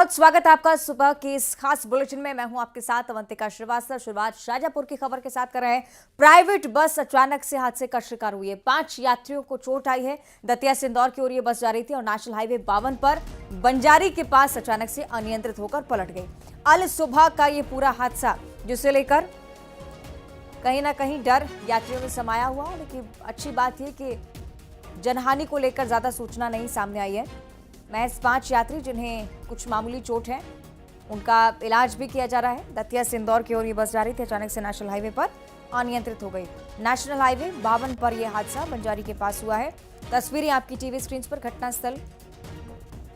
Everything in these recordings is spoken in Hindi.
बहुत स्वागत है आपका सुबह के इस खास बुलेटिन में। मैं हूं आपके साथ अवंतिका श्रीवास्तव। शुरुआत शाजापुर की खबर के साथ कर रहे हैं। प्राइवेट बस अचानक से हादसे का शिकार हुई है। 5 यात्रियों को चोट आई है। दतिया से इंदौर की ओर ये बस जा रही थी और नेशनल हाईवे 52 पर बंजारी के पास अचानक से अनियंत्रित होकर पलट गई। अल सुबह का ये पूरा हादसा, जिसे लेकर कहीं ना कहीं डर यात्रियों में समाया हुआ। लेकिन अच्छी बात यह कि जनहानि को लेकर ज्यादा सूचना नहीं सामने आई है। महज 5 यात्री जिन्हें कुछ मामूली चोट है, उनका इलाज भी किया जा रहा है। दतिया से इंदौर की ओर ये बस जा रही थी, अचानक से नेशनल हाईवे पर अनियंत्रित हो गई। नेशनल हाईवे 52 पर यह हादसा बंजारी के पास हुआ है। तस्वीरें आपकी टीवी स्क्रीन पर घटनास्थल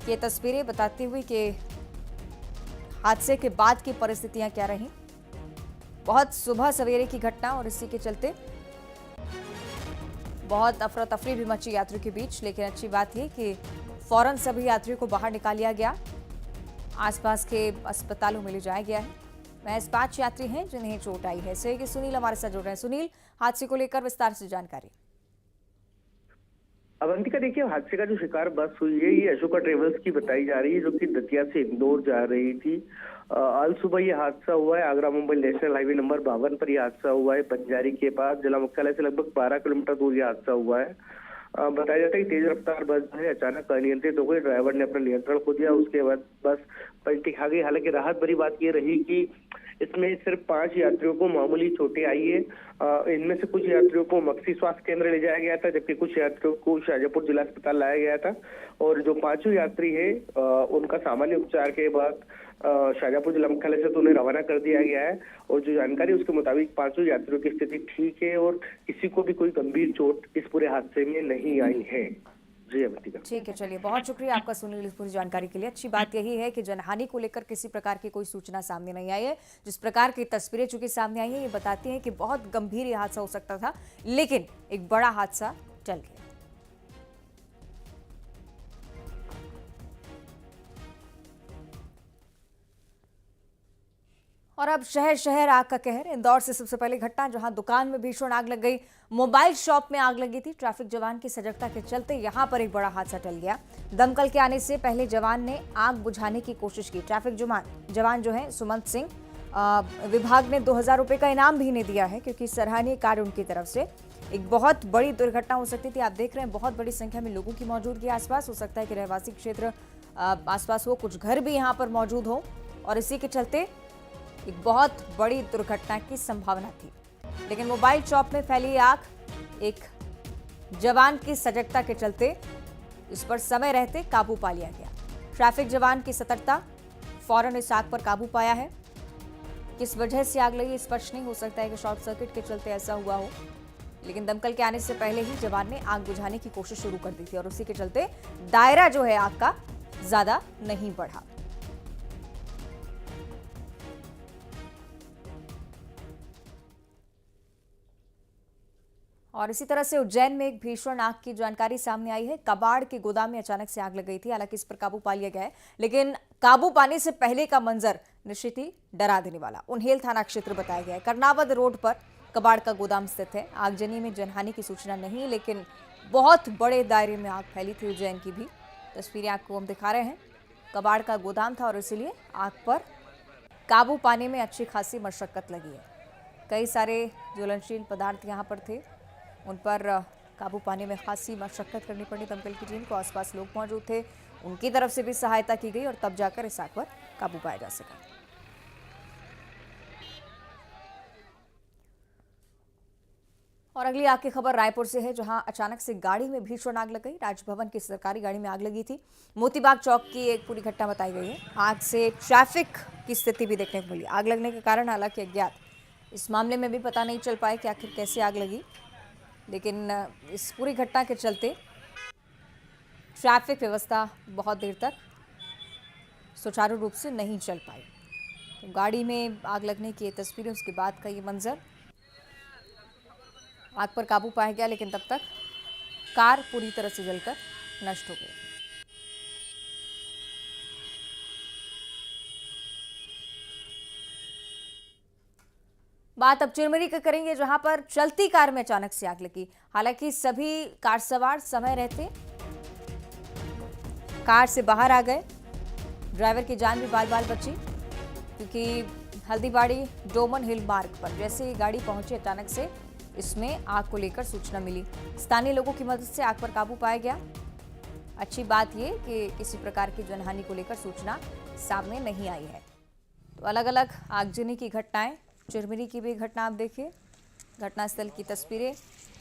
की तस्वीरें बताती हुई कि हादसे के बाद की परिस्थितियां क्या रही। बहुत सुबह सवेरे की घटना और इसी के चलते बहुत अफरा तफरी भी मची यात्रियों के बीच। लेकिन अच्छी बात यह कि फौरन सभी यात्रियों को बाहर निकाल लिया गया, आसपास के अस्पतालों में ले जाया गया है। महज 5 यात्री हैं जिन्हें चोट आई है। सहयोगी सुनील हमारे साथ जुड़ रहे हैं। सुनील, हादसे को लेकर विस्तार से जानकारी। अवंतिका, देखिए, हादसे का जो शिकार बस हुई है ये अशोका ट्रेवल्स की बताई जा रही है, जो कि दतिया से इंदौर जा रही थी। आज सुबह ये हादसा हुआ है। Agra Mumbai national highway number 52 पर यह हादसा हुआ है। बंजारी के पास जिला मुख्यालय से लगभग 12 किलोमीटर दूर यह हादसा हुआ है। बताया जाता है कि तेज रफ्तार बस है अचानक अनियंत्रित हो गई। ड्राइवर ने अपना नियंत्रण खो दिया, उसके बाद बस पलटी खा गई। हालांकि राहत भरी बात यह रही कि इसमें सिर्फ 5 यात्रियों को मामूली चोटें आई है। इनमें से कुछ यात्रियों को मक्सी स्वास्थ्य केंद्र ले जाया गया था, जबकि कुछ यात्रियों को शाजापुर जिला अस्पताल लाया गया था। और जो 5 यात्री है उनका सामान्य उपचार के बाद शाजापुर जिला मुख्यालय से तो उन्हें रवाना कर दिया गया है। और जो जानकारी उसके मुताबिक 5 यात्रियों की स्थिति ठीक है और किसी को भी कोई गंभीर चोट इस पूरे हादसे में नहीं आई है। जी अवंतिका। ठीक है, चलिए, बहुत शुक्रिया आपका सुनील इस पूरी जानकारी के लिए। अच्छी बात यही है कि जनहानि को लेकर किसी प्रकार की कोई सूचना सामने नहीं आई है। जिस प्रकार की तस्वीरें चूंकि सामने आई है, ये बताती हैं कि बहुत गंभीर ये हादसा हो सकता था, लेकिन एक बड़ा हादसा टल गया। और अब शहर शहर आग का कहर। इंदौर से सबसे पहले घटना, जहां दुकान में भीषण आग लग गई। मोबाइल शॉप में आग लगी थी। ट्रैफिक जवान की सजगता के चलते यहां पर एक बड़ा हादसा टल गया। दमकल के आने से पहले जवान ने आग बुझाने की कोशिश की। ट्रैफिक जवान जो है सुमंत सिंह, विभाग ने 2000 रुपए का इनाम भी इन्हें दिया है, क्योंकि सराहनीय कार्य उनकी तरफ से। एक बहुत बड़ी दुर्घटना हो सकती थी। आप देख रहे हैं बहुत बड़ी संख्या में लोगों की मौजूदगी आसपास। हो सकता है कि रहवासी क्षेत्र आसपास हो, कुछ घर भी यहाँ पर मौजूद हो, और इसी के चलते एक बहुत बड़ी दुर्घटना की संभावना थी। लेकिन मोबाइल शॉप में फैली आग एक जवान की सजगता के चलते इस पर समय रहते काबू पा लिया गया। ट्रैफिक जवान की सतर्कता, फौरन इस आग पर काबू पाया है। किस वजह से आग लगी स्पष्ट नहीं, हो सकता है कि शॉर्ट सर्किट के चलते ऐसा हुआ हो। लेकिन दमकल के आने से पहले ही जवान ने आग बुझाने की कोशिश शुरू कर दी थी, और उसी के चलते दायरा जो है आग का ज्यादा नहीं बढ़ा। और इसी तरह से उज्जैन में एक भीषण आग की जानकारी सामने आई है। कबाड़ के गोदाम में अचानक से आग लग गई थी। हालांकि इस पर काबू पा लिया गया है, लेकिन काबू पाने से पहले का मंजर निश्चित ही डरा देने वाला। उन्हेल थाना क्षेत्र बताया गया है। कर्नावद रोड पर कबाड़ का गोदाम स्थित है। आगजनी में जनहानि की सूचना नहीं, लेकिन बहुत बड़े दायरे में आग फैली थी। उज्जैन की भी तस्वीरें आपको हम दिखा रहे हैं। कबाड़ का गोदाम था और इसीलिए आग पर काबू पाने में अच्छी खासी मशक्कत लगी है। कई सारे ज्वलनशील पदार्थ यहाँ पर थे, उन पर काबू पाने में खासी मशक्कत करनी पड़ी दमकल की टीम को। आसपास लोग मौजूद थे, उनकी तरफ से भी सहायता की गई और तब जाकर इस आग पर काबू पाया जा सका। और अगली आग की खबर रायपुर से है, जहां अचानक से गाड़ी में भीषण आग लग गई। राजभवन की सरकारी गाड़ी में आग लगी थी। मोतीबाग चौक की एक पूरी घटना बताई गई है। आग से ट्रैफिक की स्थिति भी देखने को मिली। आग लगने के कारण हालांकि अज्ञात, इस मामले में भी पता नहीं चल पाए कि आखिर कैसे आग लगी। लेकिन इस पूरी घटना के चलते ट्रैफिक व्यवस्था बहुत देर तक सुचारू रूप से नहीं चल पाई। तो गाड़ी में आग लगने की तस्वीरें, उसके बाद का ये मंजर। आग पर काबू पाया गया, लेकिन तब तक कार पूरी तरह से जलकर नष्ट हो गई। बात अब चिरमिरी का करेंगे, जहां पर चलती कार में अचानक से आग लगी। हालांकि सभी कार सवार समय रहते कार से बाहर आ गए, ड्राइवर की जान भी बाल बाल बची, क्योंकि हल्दीबाड़ी डोमन हिल मार्ग पर जैसे ही गाड़ी पहुंची अचानक से इसमें आग को लेकर सूचना मिली। स्थानीय लोगों की मदद से आग पर काबू पाया गया। अच्छी बात यह कि किसी प्रकार की जनहानि को लेकर सूचना सामने नहीं आई है। तो अलग अलग आगजनी की घटनाएं, चिरमिरी की भी घटना आप देखिए, घटनास्थल की तस्वीरें,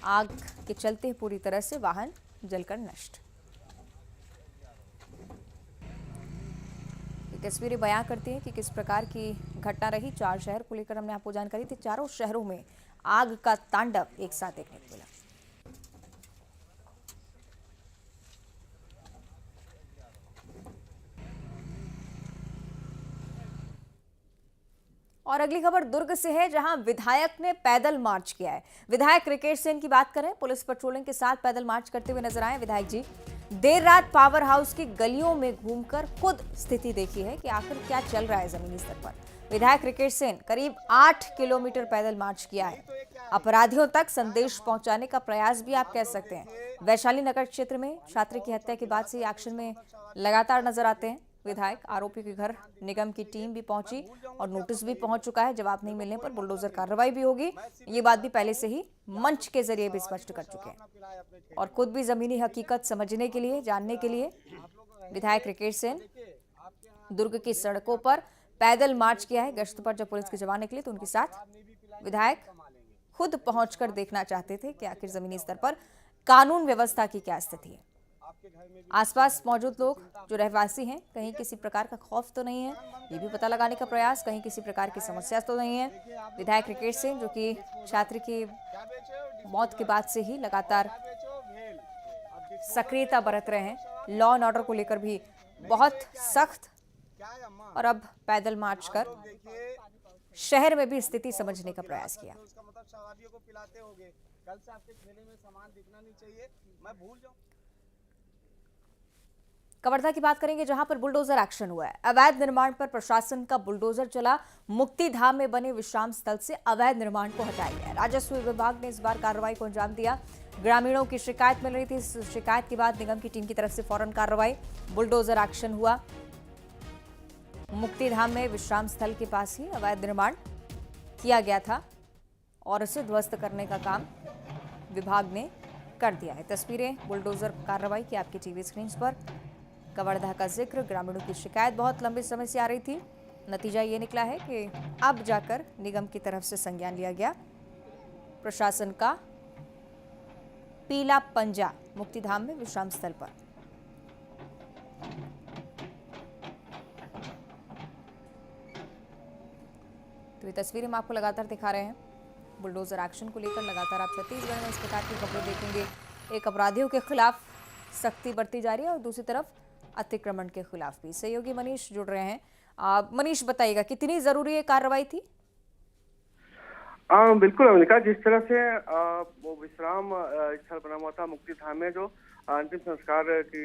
आग के चलते पूरी तरह से वाहन जलकर नष्ट। ये तस्वीरें बयां करती हैं कि किस प्रकार की घटना रही। 4 शहर को लेकर हमने आपको जानकारी दी। चारों शहरों में आग का तांडव एक साथ देखने को मिला। और अगली खबर दुर्ग से है, जहां विधायक ने पैदल मार्च किया है। विधायक रिकेश सेन की बात करें, पुलिस पेट्रोलिंग के साथ पैदल मार्च करते हुए नजर आए विधायक जी। देर रात पावर हाउस की गलियों में घूमकर खुद स्थिति देखी है कि आखिर क्या चल रहा है जमीनी स्तर पर। विधायक रिकेश सेन करीब 8 किलोमीटर पैदल मार्च किया है। अपराधियों तक संदेश पहुंचाने का प्रयास भी आप कह सकते हैं। वैशाली नगर क्षेत्र में छात्र की हत्या के बाद से एक्शन में लगातार नजर आते हैं विधायक। आरोपी के घर निगम की टीम भी पहुंची और नोटिस भी पहुंच चुका है। जवाब नहीं मिलने पर बुलडोजर कार्रवाई भी होगी, ये बात भी पहले से ही मंच के जरिए भी स्पष्ट कर चुके हैं। और खुद भी जमीनी हकीकत समझने के लिए, जानने के लिए विधायक रिकेश सेन दुर्ग की सड़कों पर पैदल मार्च किया है। गश्त पर जब पुलिस के जवान निकले तो उनके साथ विधायक खुद पहुंचकर देखना चाहते थे कि आखिर जमीनी स्तर पर कानून व्यवस्था की क्या स्थिति है। आसपास मौजूद लोग जो रहवासी हैं, कहीं किसी प्रकार का खौफ तो नहीं है, ये भी पता लगाने का प्रयास, कहीं किसी प्रकार की समस्या तो नहीं है। विधायक रिकेश सिंह जो कि छात्र की मौत के बाद से ही लगातार सक्रियता बरत रहे हैं, लॉ एंड ऑर्डर को लेकर भी बहुत सख्त, और अब पैदल मार्च कर शहर में भी स्थिति समझने का प्रयास किया। कवर्धा की बात करेंगे, जहां पर बुलडोजर एक्शन हुआ है। अवैध निर्माण पर प्रशासन का बुलडोजर चला। मुक्तिधाम में बने विश्राम स्थल से अवैध निर्माण को हटाया गया। राजस्व विभाग ने इस बार कार्रवाई को अंजाम दिया। ग्रामीणों की शिकायत मिल रही थी, इस शिकायत के बाद निगम की टीम की तरफ से फौरन कार्रवाई, बुलडोजर एक्शन हुआ। मुक्तिधाम में विश्राम स्थल के पास ही अवैध निर्माण किया गया था और इसे ध्वस्त करने का काम विभाग ने कर दिया है। तस्वीरें बुलडोजर कार्रवाई की आपकी टीवी स्क्रीन पर। कवर्धा का जिक्र, ग्रामीणों की शिकायत बहुत लंबे समय से आ रही थी। नतीजा ये निकला है कि अब जाकर निगम की तरफ से संज्ञान लिया गया। प्रशासन का पीला पंजा मुक्तिधाम में विश्राम स्थल पर। तो ये तस्वीरें हम आपको लगातार दिखा रहे हैं। बुलडोजर एक्शन को लेकर लगातार आप छत्तीसगढ़ में इस प्रकार की खबरें देखेंगे। एक अपराधियों के खिलाफ सख्ती बरती जा रही है और दूसरी तरफ अतिक्रमण के खिलाफ भी। सहयोगी मनीष जुड़ रहे हैं। मनीष, बताइएगा कितनी जरूरी ये कार्रवाई थी? बिल्कुल अवनिका, जिस तरह से वो विश्राम स्थल बना हुआ था मुक्तिधाम में, जो अंतिम संस्कार की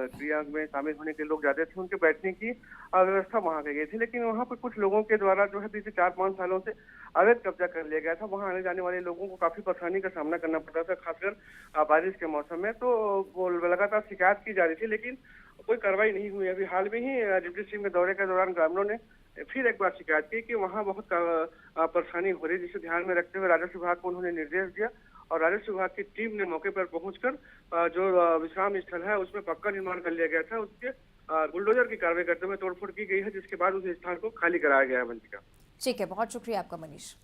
क्रिया में शामिल होने के लोग जाते थे, उनके बैठने की व्यवस्था वहां की गई थी। लेकिन वहां पर कुछ लोगों के द्वारा जो है पिछले 4-5 सालों से अवैध कब्जा कर लिया गया था। वहां आने जाने वाले लोगों को काफी परेशानी का सामना करना पड़ता था, खासकर बारिश के मौसम में। तो वो लगातार शिकायत की जा रही थी, लेकिन कोई कार्रवाई नहीं हुई। अभी हाल में ही डिप्टी सीएम के दौरे के दौरान ग्रामीणों ने फिर एक बार शिकायत की कि वहां बहुत परेशानी हो रही है, जिसे ध्यान में रखते हुए राजस्व विभाग को उन्होंने निर्देश दिया और राजस्व विभाग की टीम ने मौके पर पहुंचकर जो विश्राम स्थल है उसमें पक्का निर्माण कर लिया गया था, उसके बुलडोजर की कार्रवाई करते हुए तोड़फोड़ की गई है, जिसके बाद उस स्थान को खाली कराया गया है। वंशिका, ठीक है, बहुत शुक्रिया आपका मनीष।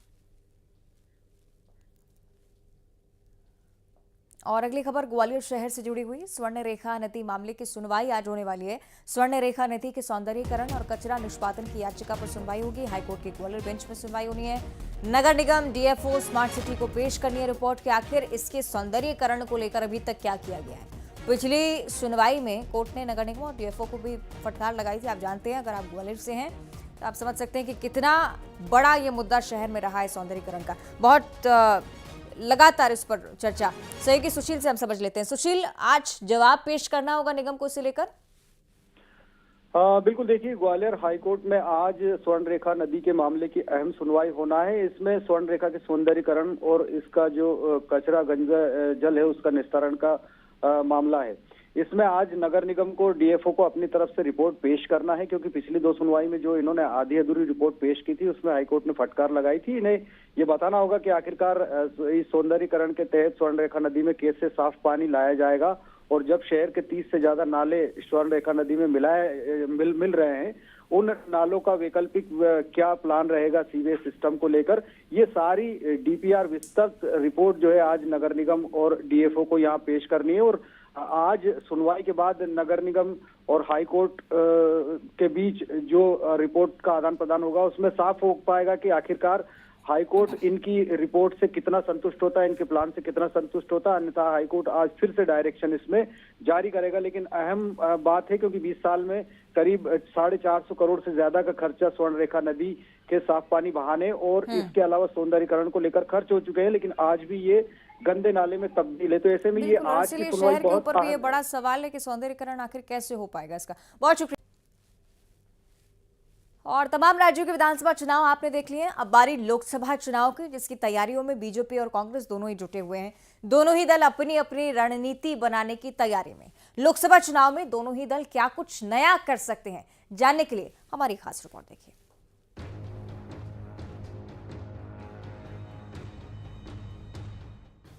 और अगली खबर ग्वालियर शहर से जुड़ी हुई। स्वर्ण रेखा नदी मामले की सुनवाई आज होने वाली है। स्वर्ण रेखा नदी के सौंदर्यीकरण और कचरा निष्पादन की याचिका पर सुनवाई होगी। हाईकोर्ट के ग्वालियर बेंच में सुनवाई होनी है। नगर निगम डीएफओ स्मार्ट सिटी को पेश करनी है रिपोर्ट कि आखिर इसके सौंदर्यीकरण को लेकर अभी तक क्या किया गया है। पिछली सुनवाई में कोर्ट ने नगर निगम और डीएफओ को भी फटकार लगाई थी। आप जानते हैं, अगर आप ग्वालियर से हैं तो आप समझ सकते हैं कि कितना बड़ा ये मुद्दा शहर में रहा है सौंदर्यीकरण का। बहुत लगातार इस पर चर्चा। सहयोगी सुशील से हम समझ लेते हैं। सुशील, आज जवाब पेश करना होगा निगम को इसे लेकर? बिल्कुल, देखिए ग्वालियर हाईकोर्ट में आज स्वर्ण रेखा नदी के मामले की अहम सुनवाई होना है। इसमें स्वर्ण रेखा के सौंदर्यीकरण और इसका जो कचरा गंजा जल है उसका निस्तारण का मामला है। इसमें आज नगर निगम को डीएफओ को अपनी तरफ से रिपोर्ट पेश करना है, क्योंकि पिछली 2 सुनवाई में जो इन्होंने आधी अधूरी रिपोर्ट पेश की थी उसमें हाईकोर्ट ने फटकार लगाई थी। इन्हें ये बताना होगा कि आखिरकार इस सौंदर्यीकरण के तहत स्वर्ण रेखा नदी में कैसे साफ पानी लाया जाएगा, और जब शहर के 30 से ज्यादा नाले स्वर्ण रेखा नदी में मिल रहे हैं, उन नालों का वैकल्पिक क्या प्लान रहेगा सीवेज सिस्टम को लेकर। ये सारी डीपीआर विस्तृत रिपोर्ट जो है आज नगर निगम और डीएफओ को यहाँ पेश करनी है। और आज सुनवाई के बाद नगर निगम और हाई कोर्ट के बीच जो रिपोर्ट का आदान प्रदान होगा उसमें साफ हो पाएगा कि आखिरकार हाई कोर्ट इनकी रिपोर्ट से कितना संतुष्ट होता है, इनके प्लान से कितना संतुष्ट होता है। अन्यथा हाई कोर्ट आज फिर से डायरेक्शन इसमें जारी करेगा। लेकिन अहम बात है, क्योंकि 20 साल में करीब 450 करोड़ से ज्यादा का खर्चा स्वर्ण रेखा नदी के साफ पानी बहाने और इसके अलावा सौंदर्यीकरण को लेकर खर्च हो चुके हैं, लेकिन आज भी ये गंदे नाले में तब्दील है। तो ऐसे में ये आज की सुनवाई बहुत ऊपर भी ये बड़ा सवाल है कि सौंदर्यीकरण आखिर कैसे हो पाएगा इसका। बहुत शुक्रिया। और तमाम राज्यों के विधानसभा चुनाव आपने देख लिए। अब बारी लोकसभा चुनाव की, जिसकी तैयारियों में बीजेपी और कांग्रेस दोनों ही जुटे हुए हैं। दोनों ही दल अपनी अपनी रणनीति बनाने की तैयारी में। लोकसभा चुनाव में दोनों ही दल क्या कुछ नया कर सकते हैं, जानने के लिए हमारी खास रिपोर्ट देखिए।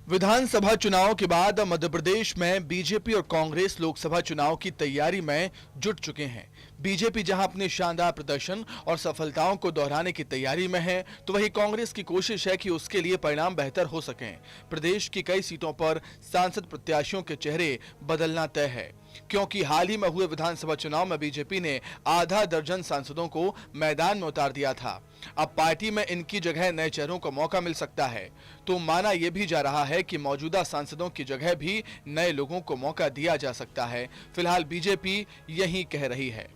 विधानसभा चुनाव के बाद मध्य प्रदेश में बीजेपी और कांग्रेस लोकसभा चुनाव की तैयारी में जुट चुके हैं। बीजेपी जहां अपने शानदार प्रदर्शन और सफलताओं को दोहराने की तैयारी में है, तो वहीं कांग्रेस की कोशिश है कि उसके लिए परिणाम बेहतर हो सकें। प्रदेश की कई सीटों पर सांसद प्रत्याशियों के चेहरे बदलना तय है, क्योंकि हाल ही में हुए विधानसभा चुनाव में बीजेपी ने आधा दर्जन सांसदों को मैदान में उतार दिया था। अब पार्टी में इनकी जगह नए चेहरों को मौका मिल सकता है, तो माना यह भी जा रहा है कि मौजूदा सांसदों की जगह भी नए लोगों को मौका दिया जा सकता है। फिलहाल बीजेपी यही कह रही है।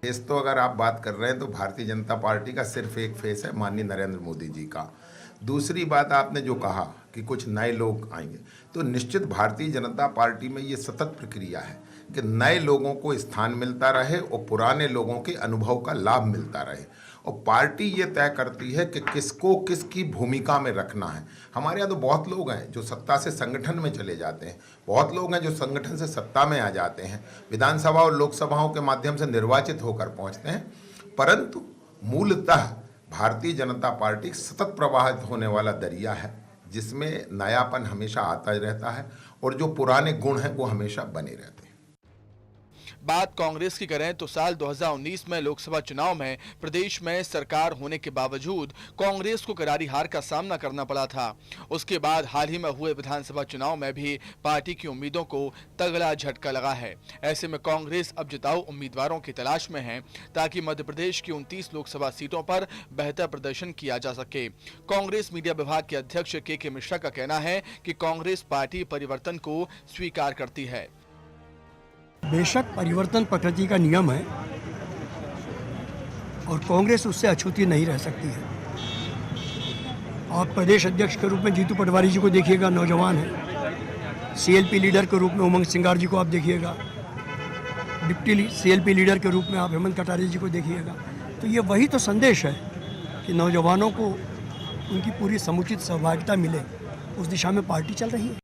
फेस तो अगर आप बात कर रहे हैं तो भारतीय जनता पार्टी का सिर्फ एक फेस है, माननीय नरेंद्र मोदी जी का। दूसरी बात, आपने जो कहा कि कुछ नए लोग आएंगे, तो निश्चित भारतीय जनता पार्टी में ये सतत प्रक्रिया है कि नए लोगों को स्थान मिलता रहे और पुराने लोगों के अनुभव का लाभ मिलता रहे। और पार्टी ये तय करती है कि किसको किसकी भूमिका में रखना है। हमारे यहाँ तो बहुत लोग हैं जो सत्ता से संगठन में चले जाते हैं, बहुत लोग हैं जो संगठन से सत्ता में आ जाते हैं, विधानसभा और लोकसभाओं के माध्यम से निर्वाचित होकर पहुँचते हैं। परंतु मूलतः भारतीय जनता पार्टी सतत प्रवाहित होने वाला दरिया है, जिसमें नयापन हमेशा आता रहता है और जो पुराने गुण हैं वो हमेशा बने रहते हैं। बात कांग्रेस की करें तो साल 2019 में लोकसभा चुनाव में प्रदेश में सरकार होने के बावजूद कांग्रेस को करारी हार का सामना करना पड़ा था। उसके बाद हाल ही में हुए विधानसभा चुनाव में भी पार्टी की उम्मीदों को तगड़ा झटका लगा है। ऐसे में कांग्रेस अब जिताऊ उम्मीदवारों की तलाश में है, ताकि मध्य प्रदेश की 29 लोकसभा सीटों पर बेहतर प्रदर्शन किया जा सके। कांग्रेस मीडिया विभाग के अध्यक्ष के मिश्रा का कहना है कि कांग्रेस पार्टी परिवर्तन को स्वीकार करती है। बेशक परिवर्तन प्रकृति का नियम है और कांग्रेस उससे अछूती नहीं रह सकती है। आप प्रदेश अध्यक्ष के रूप में जीतू पटवारी जी को देखिएगा, नौजवान है। सीएलपी लीडर के रूप में उमंग सिंगार जी को आप देखिएगा, डिप्टी सीएलपी लीडर के रूप में आप हेमंत कटारिया जी को देखिएगा। तो ये वही तो संदेश है कि नौजवानों को उनकी पूरी समुचित सहभागिता मिले, उस दिशा में पार्टी चल रही है।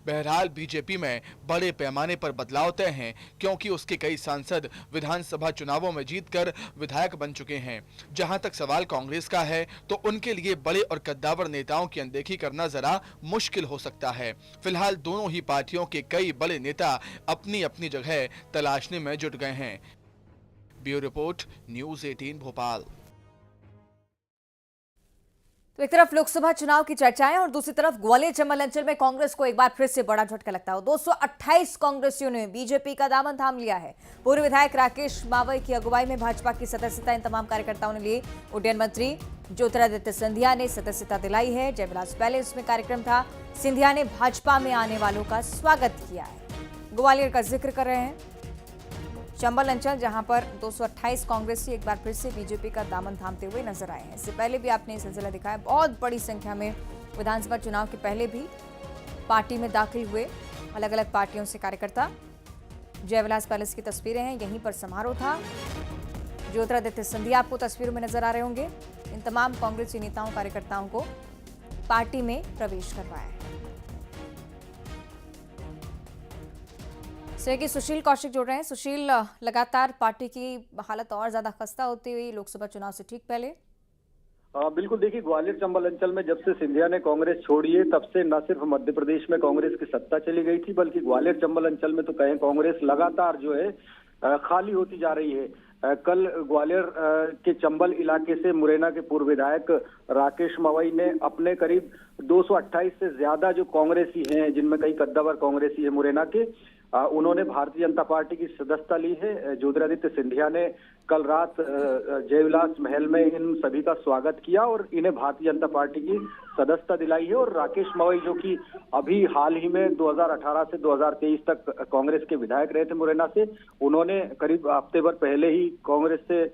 बहरहाल बीजेपी में बड़े पैमाने पर बदलाव तय हैं, क्योंकि उसके कई सांसद विधानसभा चुनावों में जीतकर विधायक बन चुके हैं। जहां तक सवाल कांग्रेस का है, तो उनके लिए बड़े और कद्दावर नेताओं की अनदेखी करना जरा मुश्किल हो सकता है। फिलहाल दोनों ही पार्टियों के कई बड़े नेता अपनी अपनी जगह तलाशने में जुट गए हैं। Bureau report, news 18 Bhopal. तो एक तरफ लोकसभा चुनाव की चर्चाएं और दूसरी तरफ ग्वालियर चंबल अंचल में कांग्रेस को एक बार फिर से बड़ा झटका लगता है। 228 कांग्रेसियों ने बीजेपी का दामन थाम लिया है। पूर्व विधायक राकेश मावई की अगुवाई में भाजपा की सदस्यता इन तमाम कार्यकर्ताओं ने ली। उड्डयन मंत्री ज्योतिरादित्य सिंधिया ने सदस्यता दिलाई है। जयविलास पैलेस में कार्यक्रम था। सिंधिया ने भाजपा में आने वालों का स्वागत किया है। ग्वालियर का जिक्र कर रहे हैं, चंबल अंचल जहां पर 228 कांग्रेसी एक बार फिर से बीजेपी का दामन थामते हुए नजर आए हैं। इससे पहले भी आपने सिलसिला दिखाया, बहुत बड़ी संख्या में विधानसभा चुनाव के पहले भी पार्टी में दाखिल हुए अलग अलग पार्टियों से कार्यकर्ता। जयविलास पैलेस की तस्वीरें हैं, यहीं पर समारोह था। ज्योतिरादित्य सिंधिया आपको तस्वीरों में नजर आ रहे होंगे। इन तमाम कांग्रेसी नेताओं कार्यकर्ताओं को पार्टी में प्रवेश करवाया है। जैसे कि सुशील कौशिक जुड़ रहे हैं। सुशील, लगातार पार्टी की हालत और ज्यादा खस्ता होती हुई लोकसभा चुनाव से ठीक पहले। बिल्कुल, देखिए ग्वालियर चंबल अंचल में जब से सिंधिया ने कांग्रेस छोड़ी है तब से न सिर्फ मध्य प्रदेश में कांग्रेस की सत्ता चली गई थी, बल्कि ग्वालियर चंबल अंचल में तो कहें कांग्रेस लगातार जो है खाली होती जा रही है। कल ग्वालियर के चंबल इलाके से मुरैना के पूर्व विधायक राकेश मवई ने अपने करीब 228 से ज्यादा जो कांग्रेसी हैं, जिनमें कई कद्दावर कांग्रेसी है मुरैना के, उन्होंने भारतीय जनता पार्टी की सदस्यता ली है। ज्योतिरादित्य सिंधिया ने कल रात जयविलास महल में इन सभी का स्वागत किया और इन्हें भारतीय जनता पार्टी की सदस्यता दिलाई है। और राकेश मवई, जो कि अभी हाल ही में 2018 से 2023 तक कांग्रेस के विधायक रहे थे मुरैना से, उन्होंने करीब हफ्ते भर पहले ही कांग्रेस से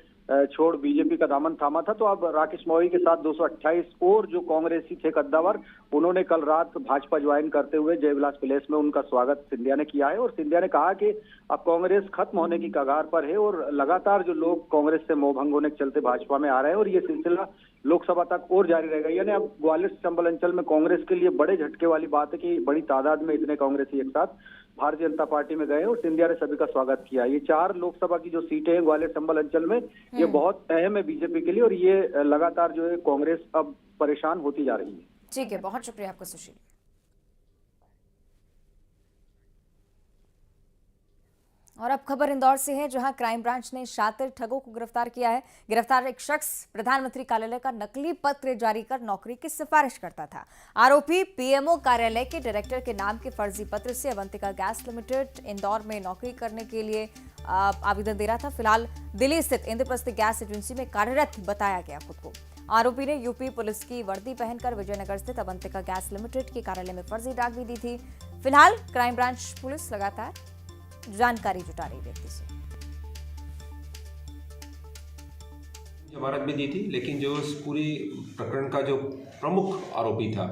छोड़ बीजेपी का दामन थामा था। तो अब राकेश मवई के साथ 228 और जो कांग्रेसी थे कद्दावर, उन्होंने कल रात भाजपा ज्वाइन करते हुए जयविलास पैलेस में उनका स्वागत सिंधिया ने किया है। और सिंधिया ने कहा कि अब कांग्रेस खत्म होने की कगार पर है और लगातार जो लोग कांग्रेस से मोहभंग होने के चलते भाजपा में आ रहे हैं और ये सिलसिला लोकसभा तक और जारी रहेगा। यानी अब ग्वालियर चंबल अंचल में कांग्रेस के लिए बड़े झटके वाली बात है कि बड़ी तादाद में इतने कांग्रेसी एक साथ भारतीय जनता पार्टी में गए और सिंधिया ने सभी का स्वागत किया। ये 4 लोकसभा की जो सीटें हैं ग्वालियर चंबल अंचल में, ये बहुत अहम है बीजेपी के लिए और ये लगातार जो है कांग्रेस अब परेशान होती जा रही है। ठीक है, बहुत शुक्रिया आपका सुशील। और अब खबर इंदौर से है, जहां क्राइम ब्रांच ने शातिर ठगों को गिरफ्तार किया है। गिरफ्तार एक शख्स प्रधानमंत्री कार्यालय का नकली पत्र जारी कर नौकरी की सिफारिश करता था। आरोपी पीएमओ कार्यालय के डायरेक्टर के नाम के फर्जी पत्र से अवंतिका गैस लिमिटेड इंदौर में नौकरी करने के लिए आवेदन दे रहा था। फिलहाल दिल्ली स्थित इंद्रप्रस्थ गैस एजेंसी में कार्यरत बताया गया खुद को। आरोपी ने यूपी पुलिस की वर्दी पहनकर विजयनगर स्थित अवंतिका गैस लिमिटेड के कार्यालय में फर्जी डाक भी दी थी। फिलहाल क्राइम ब्रांच पुलिस लगातार जानकारी जुटा रही व्यक्ति से। जमानत भी दी थी, लेकिन जो इस पूरी प्रकरण का जो प्रमुख आरोपी था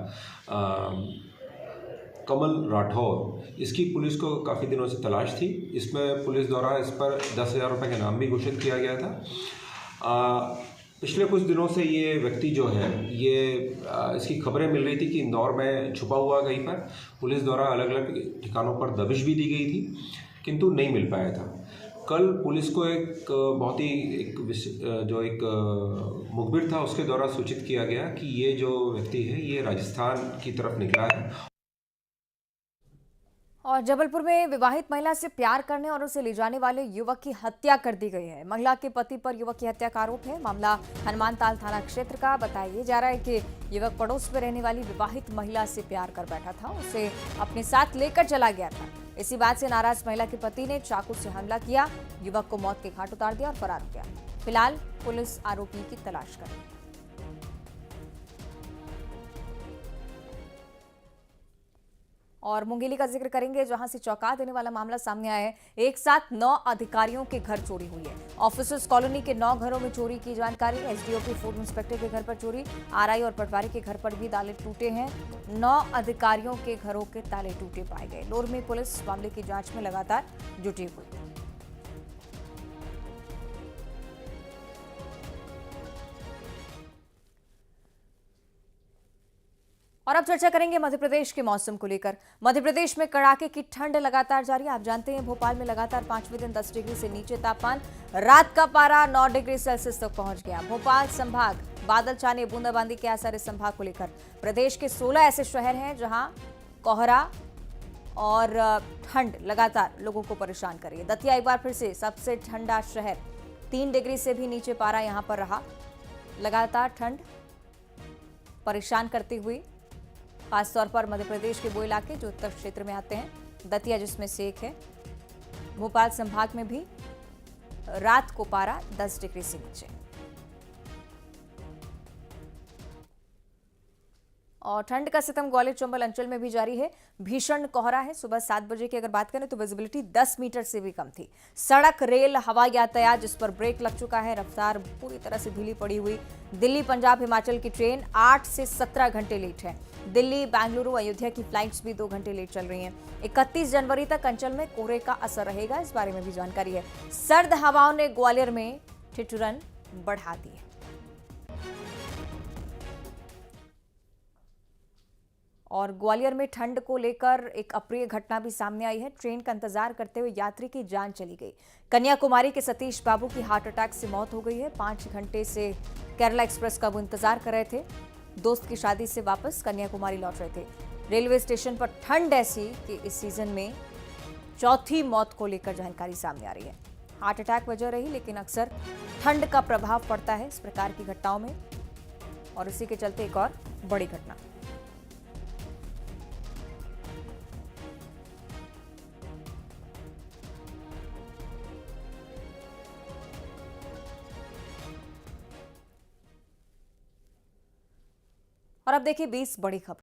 कमल राठौर, इसकी पुलिस को काफ़ी दिनों से तलाश थी। इसमें पुलिस द्वारा इस पर 10,000 रुपये का इनाम भी घोषित किया गया था। पिछले कुछ दिनों से ये व्यक्ति जो है इसकी खबरें मिल रही थी कि इंदौर में छुपा हुआ कहीं पर पुलिस द्वारा अलग अलग ठिकानों पर दबिश भी दी गई थी, किंतु नहीं मिल पाया था। कल पुलिस को एक बहुत ही मुखबिर था, उसके द्वारा सूचित किया गया कि ये जो व्यक्ति है ये राजस्थान की तरफ निकला है। और जबलपुर में विवाहित महिला से प्यार करने और उसे ले जाने वाले युवक की हत्या कर दी गई है। महिला के पति पर युवक की हत्या का आरोप है। मामला हनुमानताल थाना क्षेत्र का बताया जा रहा है कि युवक पड़ोस में रहने वाली विवाहित महिला से प्यार कर बैठा था, उसे अपने साथ लेकर चला गया था। इसी बात से नाराज महिला के पति ने चाकू से हमला किया, युवक को मौत के घाट उतार दिया और फरार हो गया। फिलहाल पुलिस आरोपी की तलाश कर रही है। और मुंगेली का जिक्र करेंगे, जहां से चौंका देने वाला मामला सामने आया है। एक साथ 9 अधिकारियों के घर चोरी हुई है। ऑफिसर्स कॉलोनी के 9 घरों में चोरी की जानकारी। एसडीओपी फूड इंस्पेक्टर के घर पर चोरी, आरआई और पटवारी के घर पर भी ताले टूटे हैं। 9 अधिकारियों के घरों के ताले टूटे पाए गए। लोरमी पुलिस मामले की जांच में लगातार जुटी हुई। और अब चर्चा करेंगे मध्य प्रदेश के मौसम को लेकर। मध्य प्रदेश में कड़ाके की ठंड लगातार जारी है। आप जानते हैं भोपाल में लगातार 5वें दिन 10 डिग्री से नीचे तापमान, रात का पारा 9 डिग्री सेल्सियस तक पहुंच गया। भोपाल संभाग बादल छाने बूंदाबांदी के आसार इस संभाग को लेकर। प्रदेश के 16 ऐसे शहर हैं जहां कोहरा और ठंड लगातार लोगों को परेशान कर रही है। दतिया एक बार फिर से सबसे ठंडा शहर, 3 डिग्री से भी नीचे पारा यहां पर रहा। लगातार ठंड परेशान करती हुई, खासतौर पर मध्य प्रदेश के वो इलाके जो उत्तर क्षेत्र में आते हैं, दतिया जिसमें से एक है। भोपाल संभाग में भी रात को पारा 10 डिग्री से नीचे। और ठंड का सितम ग्वालियर चंबल अंचल में भी जारी है। भीषण कोहरा है। सुबह 7 बजे की अगर बात करें तो विजिबिलिटी 10 मीटर से भी कम थी। सड़क, रेल, हवाई यातायात जिस पर ब्रेक लग चुका है, रफ्तार पूरी तरह से ढीली पड़ी हुई। दिल्ली, पंजाब, हिमाचल की ट्रेन 8 से 17 घंटे लेट है। दिल्ली, बेंगलुरु, अयोध्या की फ्लाइट्स भी 2 घंटे लेट चल रही हैं। 31 जनवरी तक अंचल में कोहरे का असर रहेगा, इस बारे में भी जानकारी है। सर्द हवाओं ने ग्वालियर में ठिठुरन बढ़ा दी है। और ग्वालियर में ठंड को लेकर एक अप्रिय घटना भी सामने आई है। ट्रेन का इंतजार करते हुए यात्री की जान चली गई। कन्याकुमारी के सतीश बाबू की हार्ट अटैक से मौत हो गई है। 5 घंटे से केरला एक्सप्रेस का वो इंतजार कर रहे थे। दोस्त की शादी से वापस कन्याकुमारी लौट रहे थे। रेलवे स्टेशन पर ठंड ऐसी कि इस सीजन में चौथी मौत को लेकर जानकारी सामने आ रही है। हार्ट अटैक वजह रही, लेकिन अक्सर ठंड का प्रभाव पड़ता है इस प्रकार की घटनाओं में, और इसी के चलते एक और बड़ी घटना। और अब देखिए 20 बड़ी खबर।